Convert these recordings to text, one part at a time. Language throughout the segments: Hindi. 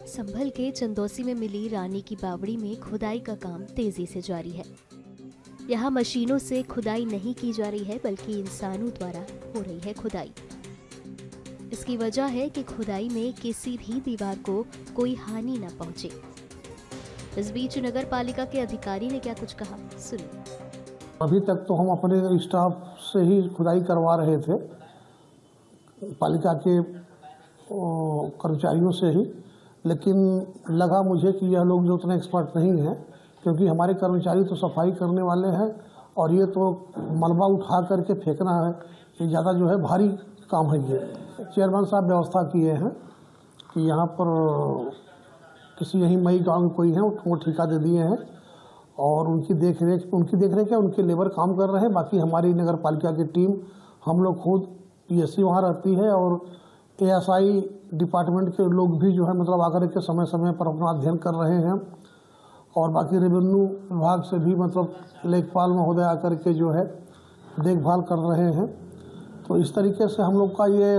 संभल के चंदौसी में मिली रानी की बावड़ी में खुदाई का काम तेजी से जारी है। यहाँ मशीनों से खुदाई नहीं की जा रही है बल्कि इंसानों द्वारा हो रही है खुदाई। इसकी वजह है कि खुदाई में किसी भी दीवार को कोई हानि न पहुंचे। इस बीच नगर पालिका के अधिकारी ने क्या कुछ कहा, सुनिए। अभी तक तो हम अपने स्टाफ से ही खुदाई करवा रहे थे, पालिका के कर्मचारियों से ही, लेकिन लगा मुझे कि यह लोग जो उतने एक्सपर्ट नहीं हैं, क्योंकि हमारे कर्मचारी तो सफाई करने वाले हैं और ये तो मलबा उठा करके फेंकना है, ये ज़्यादा जो है भारी काम है। ये चेयरमैन साहब व्यवस्था किए हैं कि यहाँ पर किसी यही मई गाँव में कोई है, वो ठेका दे दिए हैं और उनकी देख रेख है, उनके लेबर काम कर रहे हैं। बाकी हमारी नगर पालिका की टीम, हम लोग खुद पीएससी वहाँ रहती है और एएसआई डिपार्टमेंट के लोग भी जो है मतलब आकर के समय समय पर अपना अध्ययन कर रहे हैं और बाकी रेवेन्यू विभाग से भी मतलब लेखपाल महोदय आकर के जो है देखभाल कर रहे हैं। तो इस तरीके से हम लोग का ये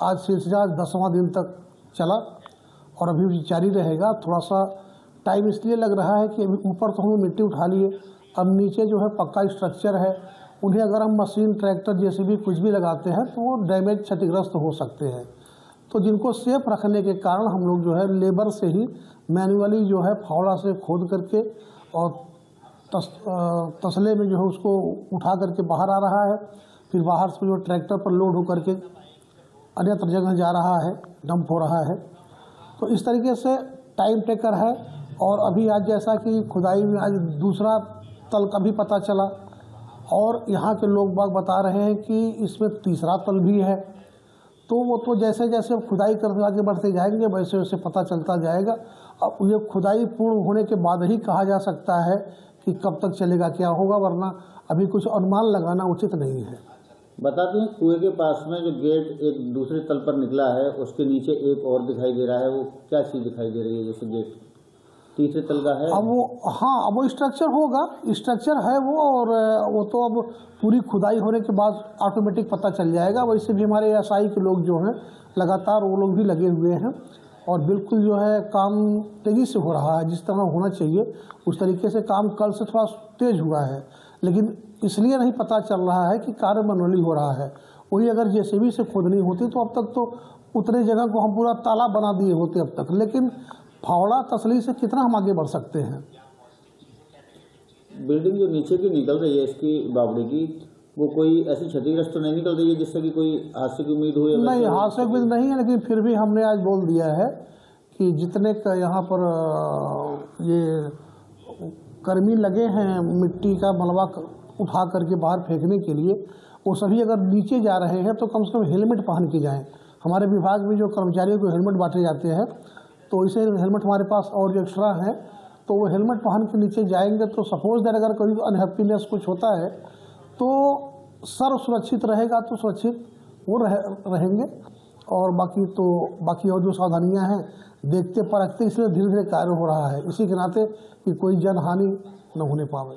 आज सिलसिला 10वां दिन तक चला और अभी भी जारी रहेगा। थोड़ा सा टाइम इसलिए लग रहा है कि ऊपर तो हम मिट्टी उठा लिए, अब नीचे जो है पक्का स्ट्रक्चर है, उन्हें अगर हम मशीन, ट्रैक्टर जैसे भी कुछ भी लगाते हैं तो वो डैमेज, क्षतिग्रस्त हो सकते हैं। तो जिनको सेफ रखने के कारण हम लोग जो है लेबर से ही मैन्युअली जो है फावड़ा से खोद करके और तसले में जो है उसको उठा करके बाहर आ रहा है, फिर बाहर से जो ट्रैक्टर पर लोड होकर के अन्यत्र जगह जा रहा है, डंप हो रहा है। तो इस तरीके से टाइम टेकर है। और अभी आज जैसा कि खुदाई में आज दूसरा तल का भी पता चला और यहाँ के लोग बाग बता रहे हैं कि इसमें तीसरा तल भी है। तो वो तो जैसे जैसे खुदाई करते आगे बढ़ते जाएंगे वैसे वैसे पता चलता जाएगा। अब ये खुदाई पूर्ण होने के बाद ही कहा जा सकता है कि कब तक चलेगा, क्या होगा, वरना अभी कुछ अनुमान लगाना उचित नहीं है। बताते हैं कुएं के पास में जो गेट एक दूसरे तल पर निकला है उसके नीचे एक और दिखाई दे रहा है, वो क्या चीज़ दिखाई दे रही है? जैसे गेट तीसरे तल का है। अब वो, हाँ, अब वो स्ट्रक्चर होगा, स्ट्रक्चर है वो, और वो तो अब पूरी खुदाई होने के बाद ऑटोमेटिक पता चल जाएगा। वैसे भी हमारे एएसआई के लोग जो हैं लगातार वो लोग भी लगे हुए हैं और बिल्कुल जो है काम तेज़ी से हो रहा है, जिस तरह होना चाहिए उस तरीके से काम कल से थोड़ा तेज हुआ है, लेकिन इसलिए नहीं पता चल रहा है कि कार्य मैनुअली हो रहा है। वही अगर जेसीबी से खोदनी होती तो अब तक तो उतने जगह को हम पूरा तालाब बना दिए होते अब तक, लेकिन फावड़ा तसली से कितना हम आगे बढ़ सकते हैं। बिल्डिंग जो नीचे की निकल रही है इसकी बावड़ी की, वो कोई ऐसी क्षतिग्रस्त तो नहीं निकल रही है जिससे कि कोई हादसे की उम्मीद हो? नहीं, हादसे की उम्मीद नहीं है, लेकिन फिर भी हमने आज बोल दिया है कि जितने का यहाँ पर ये कर्मी लगे हैं मिट्टी का मलबा उठा करके बाहर फेंकने के लिए, वो सभी अगर नीचे जा रहे हैं तो कम से कम हेलमेट पहन के जाएं। हमारे विभाग में जो कर्मचारियों को हेलमेट बांटे जाते हैं तो इसे हेलमेट हमारे पास और जो एक्स्ट्रा है तो वो हेलमेट पहन के नीचे जाएंगे तो सपोज दैट अगर कोई अनहैप्पीनेस कुछ होता है तो सर सुरक्षित रहेगा, तो सुरक्षित वो रहेंगे। और बाकी और जो सावधानियां हैं देखते परखते इसलिए धीरे धीरे कार्य हो रहा है, इसी के नाते कि कोई जनहानि न होने पावे।